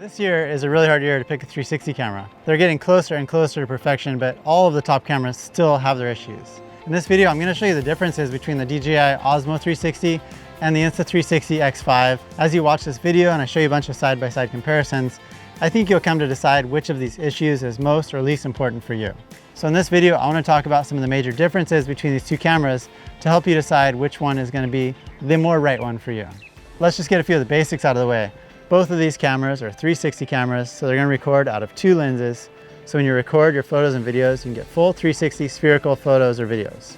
This year is a really hard year to pick a 360 camera. They're getting closer and closer to perfection, but all of the top cameras still have their issues. In this video, I'm going to show you the differences between the DJI Osmo 360 and the Insta360 X5. As you watch this video and I show you a bunch of side-by-side comparisons, I think you'll come to decide which of these issues is most or least important for you. So in this video, I want to talk about some of the major differences between these two cameras to help you decide which one is going to be the more right one for you. Let's just get a few of the basics out of the way. Both of these cameras are 360 cameras, so they're going to record out of two lenses. So when you record your photos and videos, you can get full 360 spherical photos or videos.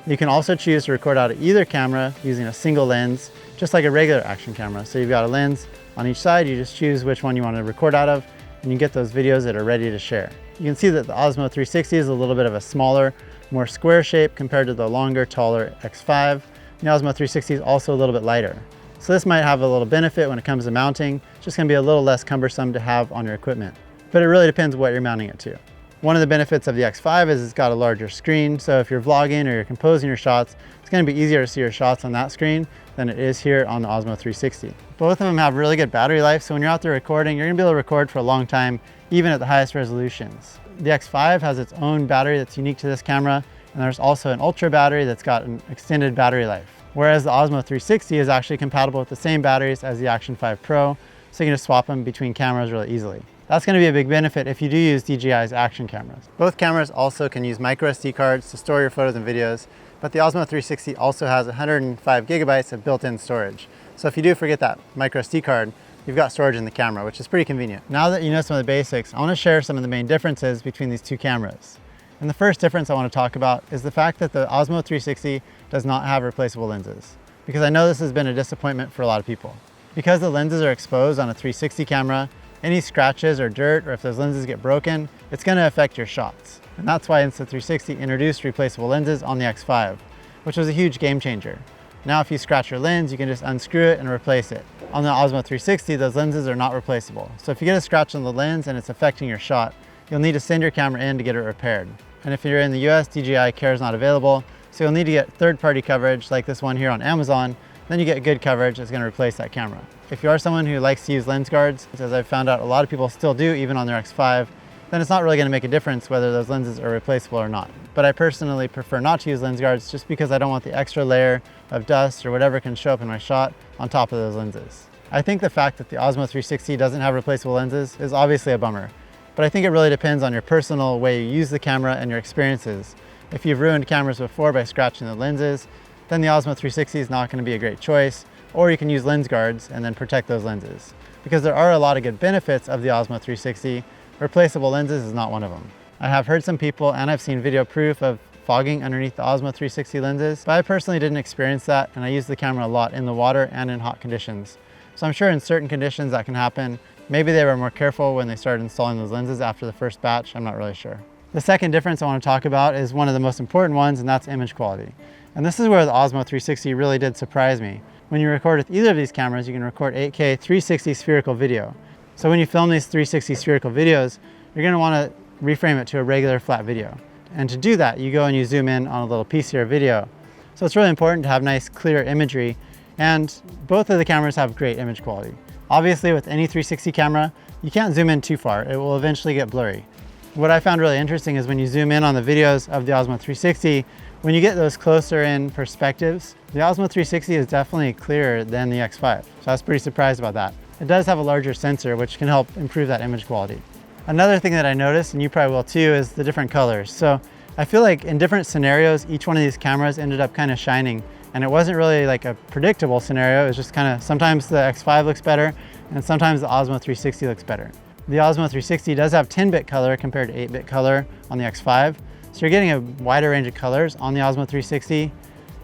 You can also choose to record out of either camera using a single lens, just like a regular action camera. So you've got a lens on each side, you just choose which one you want to record out of, and you get those videos that are ready to share. You can see that the Osmo 360 is a little bit of a smaller, more square shape compared to the longer, taller X5. The Osmo 360 is also a little bit lighter. So this might have a little benefit when it comes to mounting. It's just going to be a little less cumbersome to have on your equipment. But it really depends what you're mounting it to. One of the benefits of the X5 is it's got a larger screen, so if you're vlogging or you're composing your shots, it's going to be easier to see your shots on that screen than it is here on the Osmo 360. Both of them have really good battery life, so when you're out there recording, you're going to be able to record for a long time, even at the highest resolutions. The X5 has its own battery that's unique to this camera, and there's also an ultra battery that's got an extended battery life. Whereas the Osmo 360 is actually compatible with the same batteries as the Action 5 Pro, so you can just swap them between cameras really easily. That's going to be a big benefit if you do use DJI's action cameras. Both cameras also can use MicroSD cards to store your photos and videos, but the Osmo 360 also has 105 gigabytes of built-in storage. So if you do forget that MicroSD card, you've got storage in the camera, which is pretty convenient. Now that you know some of the basics, I want to share some of the main differences between these two cameras. And the first difference I want to talk about is the fact that the Osmo 360 does not have replaceable lenses, because I know this has been a disappointment for a lot of people. Because the lenses are exposed on a 360 camera, any scratches or dirt, or if those lenses get broken, it's going to affect your shots. And that's why Insta360 introduced replaceable lenses on the X5, which was a huge game changer. Now if you scratch your lens, you can just unscrew it and replace it. On the Osmo 360, those lenses are not replaceable. So if you get a scratch on the lens and it's affecting your shot, you'll need to send your camera in to get it repaired. And if you're in the US, DJI Care is not available, so you'll need to get third-party coverage like this one here on Amazon. Then you get good coverage that's going to replace that camera. If you are someone who likes to use lens guards, as I've found out a lot of people still do even on their X5, then it's not really going to make a difference whether those lenses are replaceable or not. But I personally prefer not to use lens guards just because I don't want the extra layer of dust or whatever can show up in my shot on top of those lenses. I think the fact that the Osmo 360 doesn't have replaceable lenses is obviously a bummer, but I think it really depends on your personal way you use the camera and your experiences. If you've ruined cameras before by scratching the lenses, then the Osmo 360 is not going to be a great choice, or you can use lens guards and then protect those lenses. Because there are a lot of good benefits of the Osmo 360, replaceable lenses is not one of them. I have heard some people, and I've seen video proof of fogging underneath the Osmo 360 lenses, but I personally didn't experience that, and I use the camera a lot in the water and in hot conditions. So I'm sure in certain conditions that can happen. Maybe they were more careful when they started installing those lenses after the first batch, I'm not really sure. The second difference I want to talk about is one of the most important ones, and that's image quality. And this is where the Osmo 360 really did surprise me. When you record with either of these cameras, you can record 8K 360 spherical video. So when you film these 360 spherical videos, you're going to want to reframe it to a regular flat video. And to do that, you go and you zoom in on a little piece of your video. So it's really important to have nice, clear imagery, and both of the cameras have great image quality. Obviously, with any 360 camera, you can't zoom in too far. It will eventually get blurry. What I found really interesting is when you zoom in on the videos of the Osmo 360, when you get those closer in perspectives, the Osmo 360 is definitely clearer than the X5. So I was pretty surprised about that. It does have a larger sensor, which can help improve that image quality. Another thing that I noticed, and you probably will too, is the different colors. So I feel like in different scenarios, each one of these cameras ended up kind of shining. And it wasn't really like a predictable scenario. It was just kind of, sometimes the X5 looks better, and sometimes the Osmo 360 looks better. The Osmo 360 does have 10-bit color compared to 8-bit color on the X5. So you're getting a wider range of colors on the Osmo 360.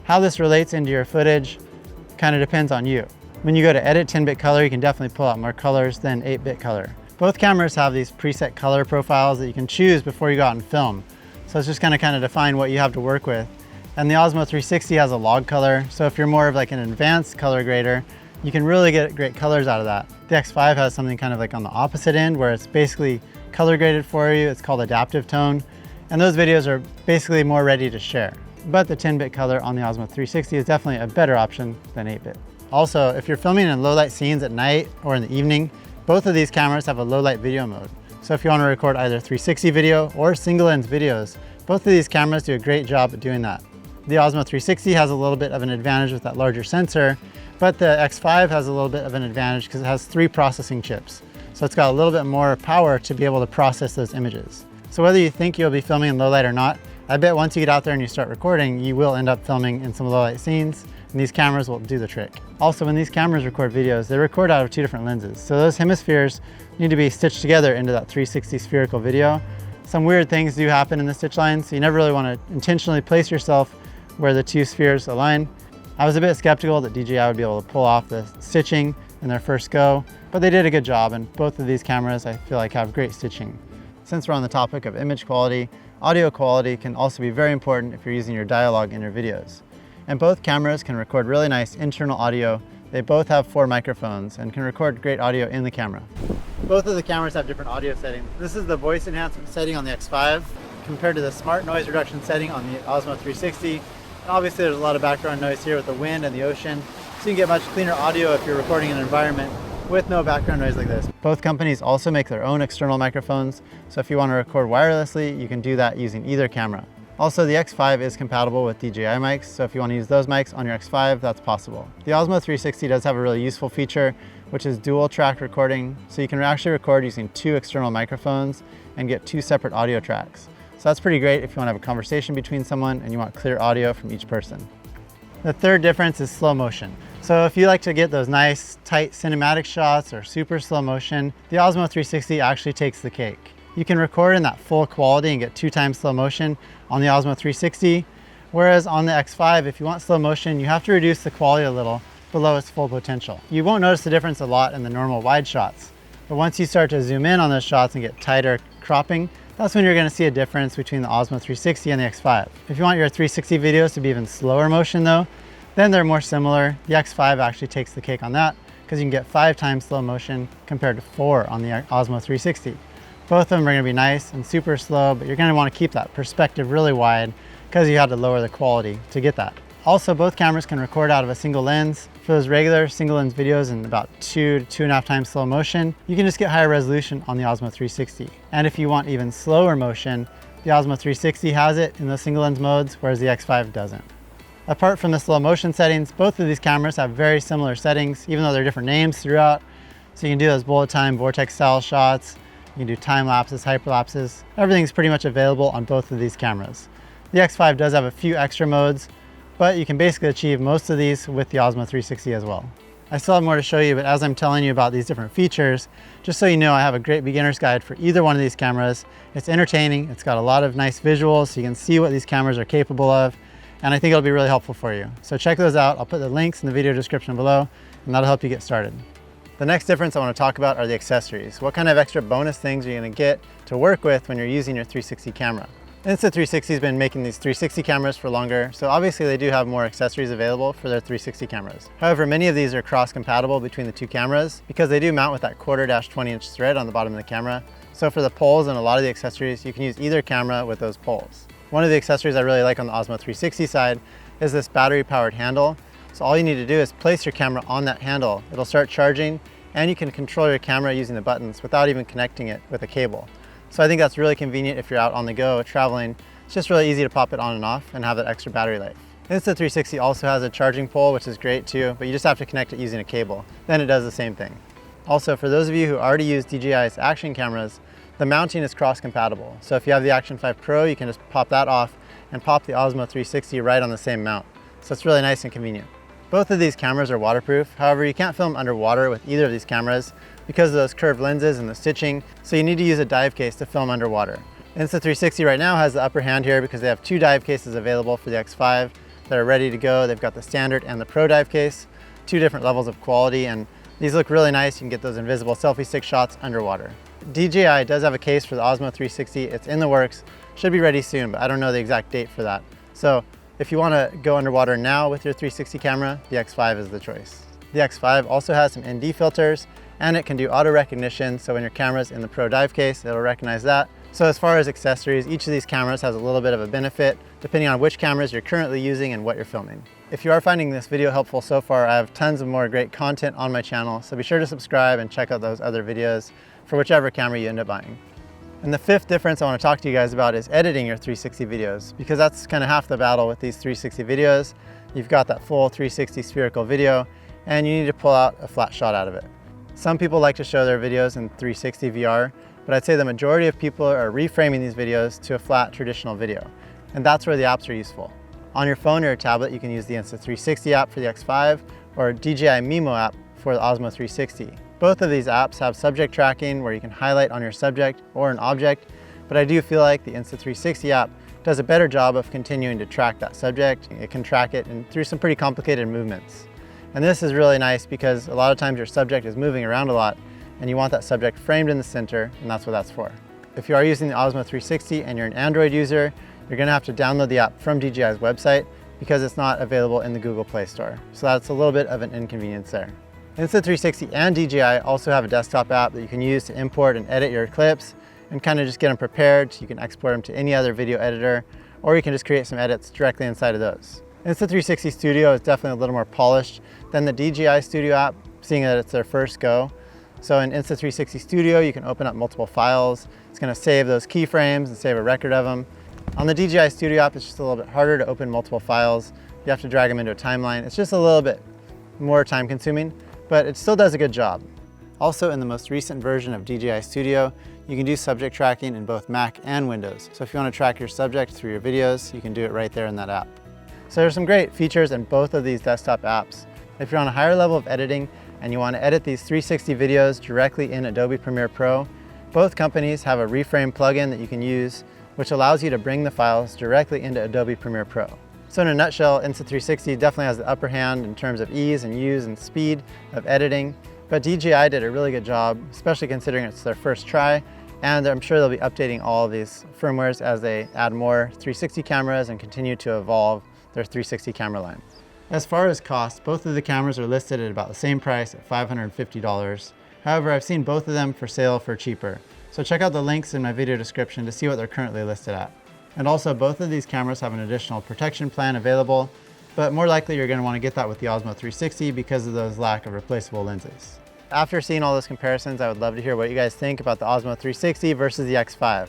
How this relates into your footage kind of depends on you. When you go to edit 10-bit color, you can definitely pull out more colors than 8-bit color. Both cameras have these preset color profiles that you can choose before you go out and film. So it's just kind of define what you have to work with. And the Osmo 360 has a log color, so if you're more of like an advanced color grader, you can really get great colors out of that. The X5 has something kind of like on the opposite end, where it's basically color graded for you. It's called adaptive tone, and those videos are basically more ready to share. But the 10-bit color on the Osmo 360 is definitely a better option than 8-bit. Also, if you're filming in low light scenes at night or in the evening, Both of these cameras have a low light video mode. So if you want to record either 360 video or single lens videos, both of these cameras do a great job at doing that. The Osmo 360 has a little bit of an advantage with that larger sensor, but the X5 has a little bit of an advantage because it has 3 processing chips. So it's got a little bit more power to be able to process those images. So whether you think you'll be filming in low light or not, I bet once you get out there and you start recording, you will end up filming in some low light scenes, and these cameras will do the trick. Also, when these cameras record videos, they record out of 2 different lenses. So those hemispheres need to be stitched together into that 360 spherical video. Some weird things do happen in the stitch line, so you never really want to intentionally place yourself where the 2 spheres align. I was a bit skeptical that DJI would be able to pull off the stitching in their first go, but they did a good job, and both of these cameras I feel like have great stitching. Since we're on the topic of image quality, audio quality can also be very important if you're using your dialogue in your videos. And both cameras can record really nice internal audio. They both have 4 microphones and can record great audio in the camera. Both of the cameras have different audio settings. This is the voice enhancement setting on the X5 compared to the smart noise reduction setting on the Osmo 360. Obviously there's a lot of background noise here with the wind and the ocean, so you can get much cleaner audio if you're recording in an environment with no background noise like this. Both companies also make their own external microphones, so if you want to record wirelessly, you can do that using either camera. Also, the X5 is compatible with DJI mics, so if you want to use those mics on your X5, that's possible. The Osmo 360 does have a really useful feature, which is dual track recording, so you can actually record using 2 external microphones and get 2 separate audio tracks. So that's pretty great if you want to have a conversation between someone and you want clear audio from each person. The third difference is slow motion. So if you like to get those nice, tight cinematic shots or super slow motion, the Osmo 360 actually takes the cake. You can record in that full quality and get 2 times slow motion on the Osmo 360, whereas on the X5, if you want slow motion, you have to reduce the quality a little below its full potential. You won't notice the difference a lot in the normal wide shots, but once you start to zoom in on those shots and get tighter cropping, that's when you're going to see a difference between the Osmo 360 and the X5. If you want your 360 videos to be even slower motion though, then they're more similar. The X5 actually takes the cake on that because you can get 5 times slow motion compared to 4 on the Osmo 360. Both of them are going to be nice and super slow, but you're going to want to keep that perspective really wide because you had to lower the quality to get that. Also, both cameras can record out of a single lens. For those regular single lens videos in about 2 to 2.5 times slow motion, you can just get higher resolution on the Osmo 360. And if you want even slower motion, the Osmo 360 has it in those single lens modes, whereas the X5 doesn't. Apart from the slow motion settings, both of these cameras have very similar settings, even though they're different names throughout. So you can do those bullet time, vortex style shots, you can do time lapses, hyperlapses. Everything's pretty much available on both of these cameras. The X5 does have a few extra modes, but you can basically achieve most of these with the Osmo 360 as well. I still have more to show you, but as I'm telling you about these different features, just so you know, I have a great beginner's guide for either one of these cameras. It's entertaining, it's got a lot of nice visuals, so you can see what these cameras are capable of, and I think it'll be really helpful for you. So check those out. I'll put the links in the video description below, and that'll help you get started. The next difference I want to talk about are the accessories. What kind of extra bonus things are you going to get to work with when you're using your 360 camera? Insta360 has been making these 360 cameras for longer, so obviously they do have more accessories available for their 360 cameras. However, many of these are cross-compatible between the 2 cameras because they do mount with that 1/4-20" thread on the bottom of the camera. So for the poles and a lot of the accessories, you can use either camera with those poles. One of the accessories I really like on the Osmo 360 side is this battery-powered handle. So all you need to do is place your camera on that handle. It'll start charging, and you can control your camera using the buttons without even connecting it with a cable. So I think that's really convenient if you're out on the go traveling. It's just really easy to pop it on and off and have that extra battery life. Insta360 also has a charging pole, which is great too, but you just have to connect it using a cable. Then it does the same thing. Also, for those of you who already use DJI's action cameras, the mounting is cross-compatible. So if you have the Action 5 Pro, you can just pop that off and pop the Osmo 360 right on the same mount. So it's really nice and convenient. Both of these cameras are waterproof. However, you can't film underwater with either of these cameras because of those curved lenses and the stitching, so you need to use a dive case to film underwater. Insta360 right now has the upper hand here because they have 2 dive cases available for the X5 that are ready to go. They've got the standard and the Pro dive case, 2 different levels of quality, and these look really nice. You can get those invisible selfie stick shots underwater. DJI does have a case for the Osmo 360. It's in the works, should be ready soon, but I don't know the exact date for that. So if you want to go underwater now with your 360 camera, the X5 is the choice. The X5 also has some ND filters, and it can do auto recognition, so when your camera's in the Pro dive case, it'll recognize that. So as far as accessories, each of these cameras has a little bit of a benefit, depending on which cameras you're currently using and what you're filming. If you are finding this video helpful so far, I have tons of more great content on my channel, so be sure to subscribe and check out those other videos for whichever camera you end up buying. And the fifth difference I want to talk to you guys about is editing your 360 videos, because that's kind of half the battle with these 360 videos. You've got that full 360 spherical video, and you need to pull out a flat shot out of it. Some people like to show their videos in 360 VR, but I'd say the majority of people are reframing these videos to a flat traditional video, and that's where the apps are useful. On your phone or your tablet, you can use the Insta360 app for the X5 or DJI Mimo app for the Osmo 360. Both of these apps have subject tracking where you can highlight on your subject or an object, but I do feel like the Insta360 app does a better job of continuing to track that subject. It can track it through some pretty complicated movements. And this is really nice because a lot of times your subject is moving around a lot and you want that subject framed in the center, and that's what that's for. If you are using the Osmo 360 and you're an Android user, you're going to have to download the app from DJI's website because it's not available in the Google Play Store. So that's a little bit of an inconvenience there. Insta360 and DJI also have a desktop app that you can use to import and edit your clips and kind of just get them prepared so you can export them to any other video editor, or you can just create some edits directly inside of those. Insta360 Studio is definitely a little more polished than the DJI Studio app, seeing that it's their first go. So in Insta360 Studio, you can open up multiple files. It's going to save those keyframes and save a record of them. On the DJI Studio app, it's just a little bit harder to open multiple files. You have to drag them into a timeline. It's just a little bit more time consuming, but it still does a good job. Also, in the most recent version of DJI Studio, you can do subject tracking in both Mac and Windows. So if you want to track your subject through your videos, you can do it right there in that app. So there's some great features in both of these desktop apps. If you're on a higher level of editing and you want to edit these 360 videos directly in Adobe Premiere Pro, both companies have a reframe plugin that you can use, which allows you to bring the files directly into Adobe Premiere Pro. So in a nutshell, Insta360 definitely has the upper hand in terms of ease and use and speed of editing, but DJI did a really good job, especially considering it's their first try, and I'm sure they'll be updating all of these firmwares as they add more 360 cameras and continue to evolve their 360 camera line. As far as cost, both of the cameras are listed at about the same price at $550. However, I've seen both of them for sale for cheaper. So check out the links in my video description to see what they're currently listed at. And also, both of these cameras have an additional protection plan available, but more likely you're going to want to get that with the Osmo 360 because of those lack of replaceable lenses. After seeing all those comparisons, I would love to hear what you guys think about the Osmo 360 versus the X5.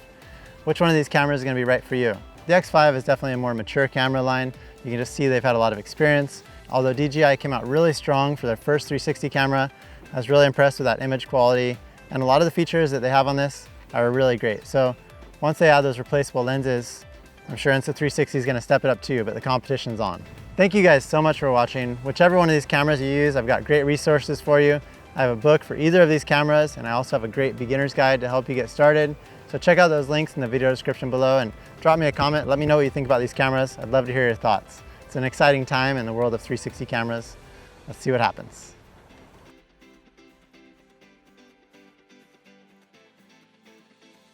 Which one of these cameras is going to be right for you? The X5 is definitely a more mature camera line. You can just see they've had a lot of experience. Although DJI came out really strong for their first 360 camera, I was really impressed with that image quality, and a lot of the features that they have on this are really great. So once they add those replaceable lenses, I'm sure Insta360 is going to step it up too, but the competition's on. Thank you guys so much for watching. Whichever one of these cameras you use, I've got great resources for you. I have a book for either of these cameras, and I also have a great beginner's guide to help you get started. So check out those links in the video description below and drop me a comment. Let me know what you think about these cameras. I'd love to hear your thoughts. It's an exciting time in the world of 360 cameras. Let's see what happens.